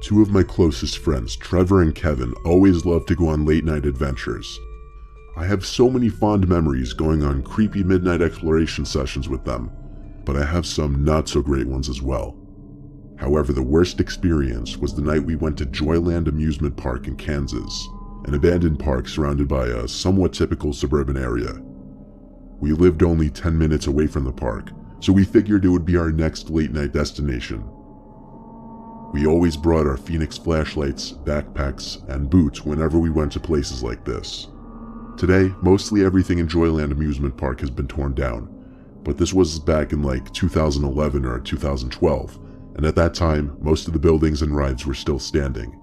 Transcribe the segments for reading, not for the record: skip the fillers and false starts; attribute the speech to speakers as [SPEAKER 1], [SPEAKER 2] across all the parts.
[SPEAKER 1] Two of my closest friends, Trevor and Kevin, always loved to go on late-night adventures. I have so many fond memories going on creepy midnight exploration sessions with them, but I have some not-so-great ones as well. However, the worst experience was the night we went to Joyland Amusement Park in Kansas, an abandoned park surrounded by a somewhat typical suburban area. We lived only 10 minutes away from the park, so we figured it would be our next late-night destination. We always brought our Phoenix flashlights, backpacks, and boots whenever we went to places like this. Today, mostly everything in Joyland Amusement Park has been torn down, but this was back in like 2011 or 2012, and at that time, most of the buildings and rides were still standing.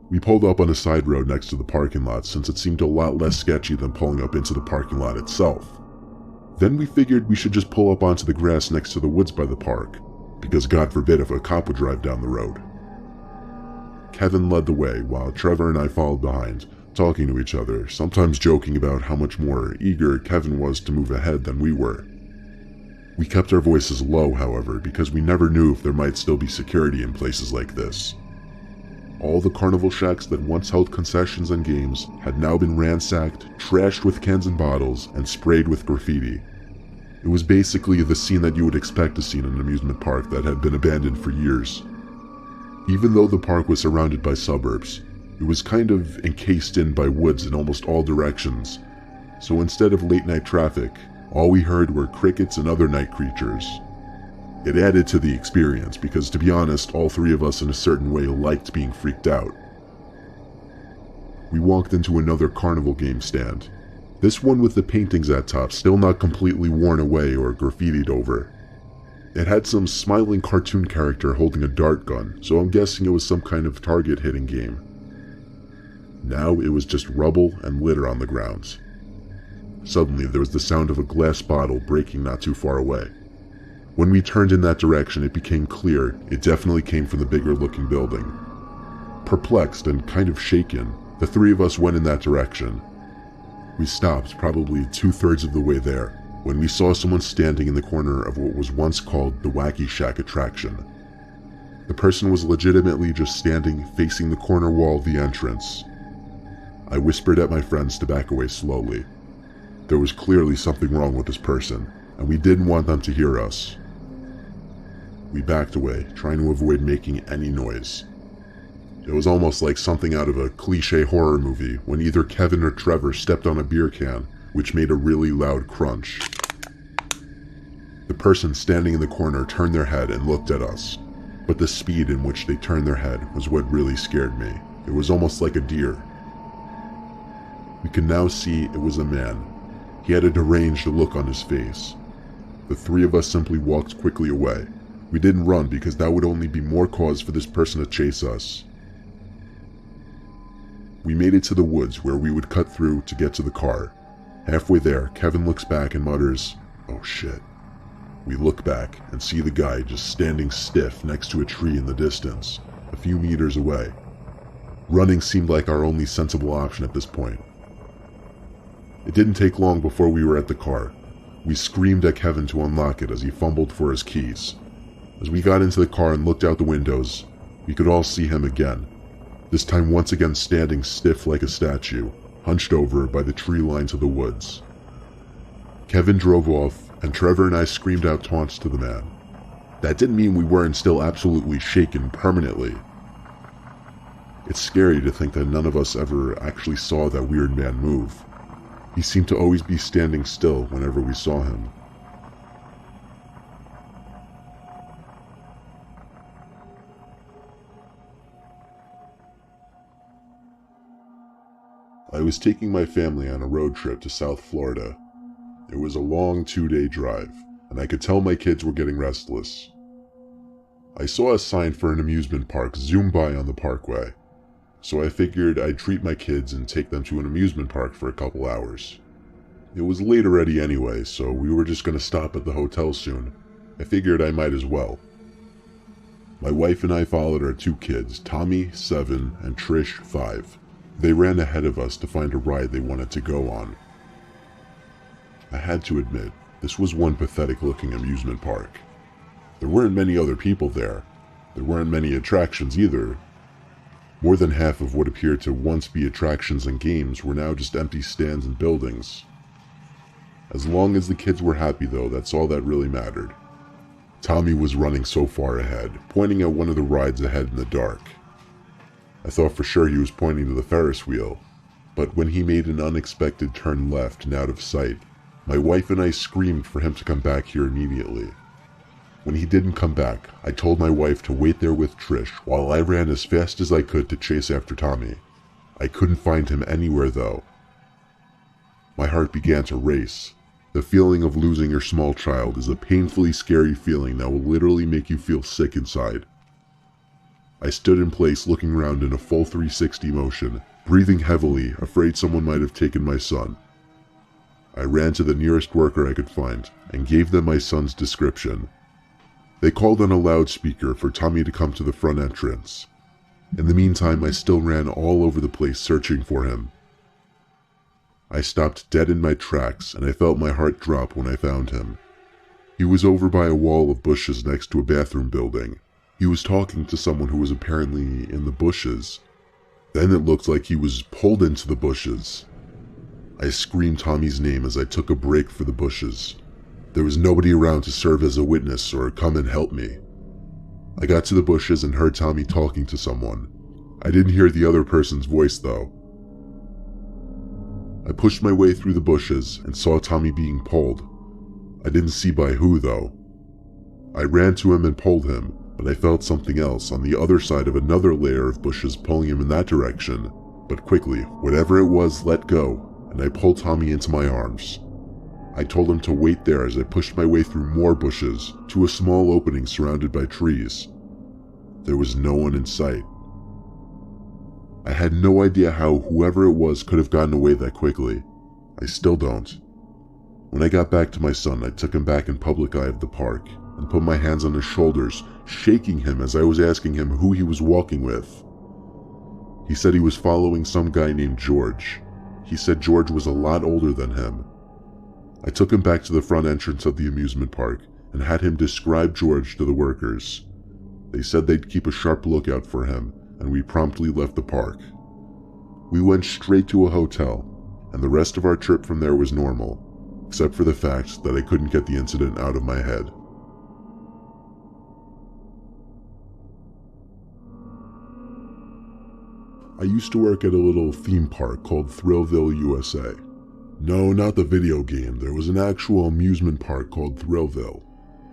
[SPEAKER 1] We pulled up on a side road next to the parking lot since it seemed a lot less sketchy than pulling up into the parking lot itself. Then we figured we should just pull up onto the grass next to the woods by the park, because God forbid if a cop would drive down the road. Kevin led the way while Trevor and I followed behind, talking to each other, sometimes joking about how much more eager Kevin was to move ahead than we were. We kept our voices low, however, because we never knew if there might still be security in places like this. All the carnival shacks that once held concessions and games had now been ransacked, trashed with cans and bottles, and sprayed with graffiti. It was basically the scene that you would expect to see in an amusement park that had been abandoned for years. Even though the park was surrounded by suburbs, it was kind of encased in by woods in almost all directions, so instead of late-night traffic, all we heard were crickets and other night creatures. It added to the experience because, to be honest, all three of us in a certain way liked being freaked out. We walked into another carnival game stand. This one with the paintings at top still not completely worn away or graffitied over. It had some smiling cartoon character holding a dart gun, so I'm guessing it was some kind of target hitting game. Now it was just rubble and litter on the grounds. Suddenly there was the sound of a glass bottle breaking not too far away. When we turned in that direction, it became clear it definitely came from the bigger looking building. Perplexed and kind of shaken, the three of us went in that direction. We stopped probably 2/3 of the way there when we saw someone standing in the corner of what was once called the Wacky Shack attraction. The person was legitimately just standing facing the corner wall of the entrance. I whispered at my friends to back away slowly. There was clearly something wrong with this person, and we didn't want them to hear us. We backed away, trying to avoid making any noise. It was almost like something out of a cliché horror movie when either Kevin or Trevor stepped on a beer can, which made a really loud crunch. The person standing in the corner turned their head and looked at us, but the speed in which they turned their head was what really scared me. It was almost like a deer. We could now see it was a man. He had a deranged look on his face. The three of us simply walked quickly away. We didn't run because that would only be more cause for this person to chase us. We made it to the woods where we would cut through to get to the car. Halfway there, Kevin looks back and mutters, "Oh shit." We look back and see the guy just standing stiff next to a tree in the distance, a few meters away. Running seemed like our only sensible option at this point. It didn't take long before we were at the car. We screamed at Kevin to unlock it as he fumbled for his keys. As we got into the car and looked out the windows, we could all see him again, this time once again standing stiff like a statue, hunched over by the tree line to the woods. Kevin drove off, and Trevor and I screamed out taunts to the man. That didn't mean we weren't still absolutely shaken permanently. It's scary to think that none of us ever actually saw that weird man move. He seemed to always be standing still whenever we saw him. I was taking my family on a road trip to South Florida. It was a long 2-day drive, and I could tell my kids were getting restless. I saw a sign for an amusement park zoom by on the parkway, so I figured I'd treat my kids and take them to an amusement park for a couple hours. It was late already anyway, so we were just going to stop at the hotel soon. I figured I might as well. My wife and I followed our 2 kids, Tommy, 7, and Trish, 5. They ran ahead of us to find a ride they wanted to go on. I had to admit, this was one pathetic-looking amusement park. There weren't many other people there. There weren't many attractions either. More than half of what appeared to once be attractions and games were now just empty stands and buildings. As long as the kids were happy though, that's all that really mattered. Tommy was running so far ahead, pointing at one of the rides ahead in the dark. I thought for sure he was pointing to the Ferris wheel, but when he made an unexpected turn left and out of sight, my wife and I screamed for him to come back here immediately. When he didn't come back, I told my wife to wait there with Trish while I ran as fast as I could to chase after Tommy. I couldn't find him anywhere though. My heart began to race. The feeling of losing your small child is a painfully scary feeling that will literally make you feel sick inside. I stood in place looking around in a full 360 motion, breathing heavily, afraid someone might have taken my son. I ran to the nearest worker I could find and gave them my son's description. They called on a loudspeaker for Tommy to come to the front entrance. In the meantime, I still ran all over the place searching for him. I stopped dead in my tracks and I felt my heart drop when I found him. He was over by a wall of bushes next to a bathroom building. He was talking to someone who was apparently in the bushes. Then it looked like he was pulled into the bushes. I screamed Tommy's name as I took a break for the bushes. There was nobody around to serve as a witness or come and help me. I got to the bushes and heard Tommy talking to someone. I didn't hear the other person's voice though. I pushed my way through the bushes and saw Tommy being pulled. I didn't see by who though. I ran to him and pulled him, but I felt something else on the other side of another layer of bushes pulling him in that direction. But quickly, whatever it was let go, and I pulled Tommy into my arms. I told him to wait there as I pushed my way through more bushes to a small opening surrounded by trees. There was no one in sight. I had no idea how whoever it was could have gotten away that quickly. I still don't. When I got back to my son, I took him back in public eye of the park and put my hands on his shoulders, shaking him as I was asking him who he was walking with. He said he was following some guy named George. He said George was a lot older than him. I took him back to the front entrance of the amusement park and had him describe George to the workers. They said they'd keep a sharp lookout for him, and we promptly left the park. We went straight to a hotel, and the rest of our trip from there was normal, except for the fact that I couldn't get the incident out of my head. I used to work at a little theme park called Thrillville, USA. No, not the video game. There was an actual amusement park called Thrillville.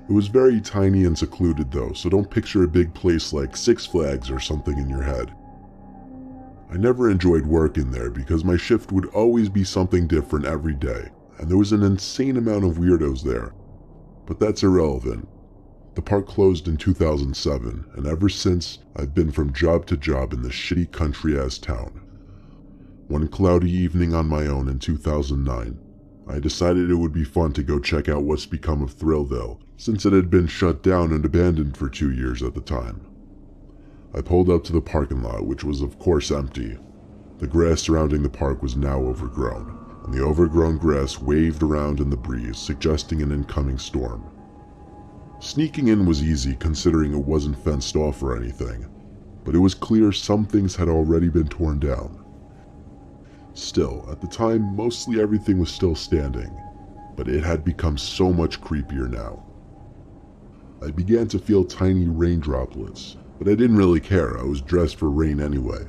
[SPEAKER 1] It was very tiny and secluded though, so don't picture a big place like Six Flags or something in your head. I never enjoyed working there because my shift would always be something different every day, and there was an insane amount of weirdos there. But that's irrelevant. The park closed in 2007, and ever since, I've been from job to job in this shitty country-ass town. One cloudy evening on my own in 2009, I decided it would be fun to go check out what's become of Thrillville, since it had been shut down and abandoned for 2 years at the time. I pulled up to the parking lot, which was of course empty. The grass surrounding the park was now overgrown, and the overgrown grass waved around in the breeze, suggesting an incoming storm. Sneaking in was easy considering it wasn't fenced off or anything, but it was clear some things had already been torn down. Still, at the time, mostly everything was still standing, but it had become so much creepier now. I began to feel tiny rain droplets, but I didn't really care. I was dressed for rain anyway.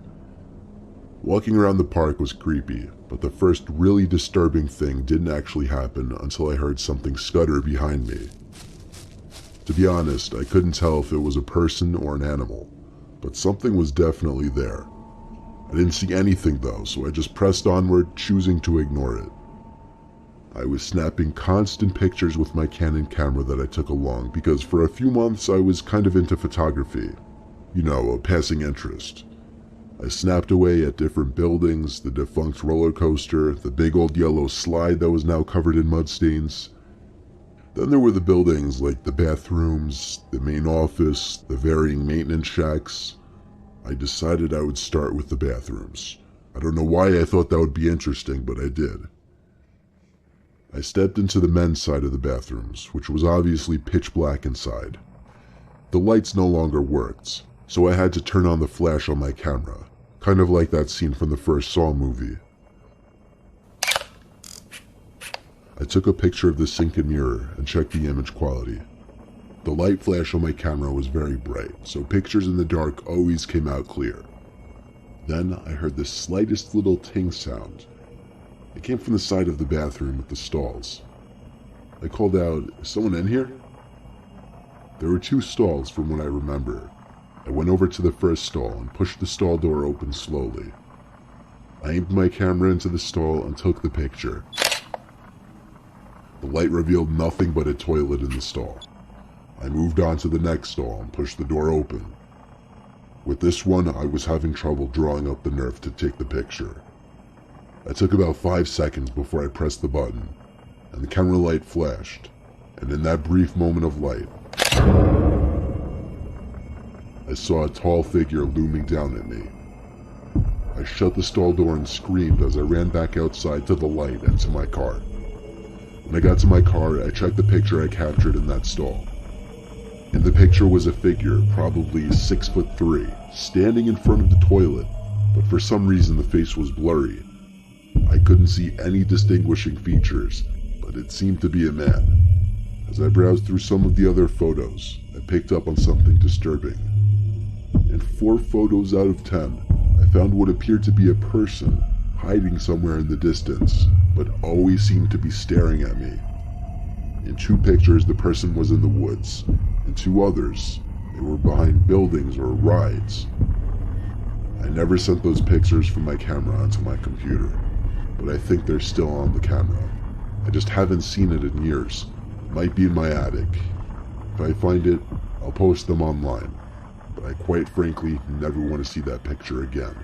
[SPEAKER 1] Walking around the park was creepy, but the first really disturbing thing didn't actually happen until I heard something scutter behind me. To be honest, I couldn't tell if it was a person or an animal, but something was definitely there. I didn't see anything though, so I just pressed onward, choosing to ignore it. I was snapping constant pictures with my Canon camera that I took along because for a few months I was kind of into photography. You know, a passing interest. I snapped away at different buildings, the defunct roller coaster, the big old yellow slide that was now covered in mud stains. Then there were the buildings like the bathrooms, the main office, the varying maintenance shacks. I decided I would start with the bathrooms. I don't know why I thought that would be interesting, but I did. I stepped into the men's side of the bathrooms, which was obviously pitch black inside. The lights no longer worked, so I had to turn on the flash on my camera, kind of like that scene from the first Saw movie. I took a picture of the sinking mirror and checked the image quality. The light flash on my camera was very bright, so pictures in the dark always came out clear. Then I heard the slightest little ting sound. It came from the side of the bathroom with the stalls. I called out, "Is someone in here?" There were 2 stalls from what I remember. I went over to the first stall and pushed the stall door open slowly. I aimed my camera into the stall and took the picture. The light revealed nothing but a toilet in the stall. I moved on to the next stall and pushed the door open. With this one, I was having trouble drawing up the nerve to take the picture. It took about 5 seconds before I pressed the button, and the camera light flashed, and in that brief moment of light, I saw a tall figure looming down at me. I shut the stall door and screamed as I ran back outside to the light and to my car. When I got to my car, I checked the picture I captured in that stall. In the picture was a figure, probably 6'3", standing in front of the toilet, but for some reason the face was blurry. I couldn't see any distinguishing features, but it seemed to be a man. As I browsed through some of the other photos, I picked up on something disturbing. In 4 photos out of 10, I found what appeared to be a person hiding somewhere in the distance, but always seemed to be staring at me. In 2 pictures, the person was in the woods. In 2 others, they were behind buildings or rides. I never sent those pictures from my camera onto my computer, but I think they're still on the camera. I just haven't seen it in years. It might be in my attic. If I find it, I'll post them online, but I quite frankly never want to see that picture again.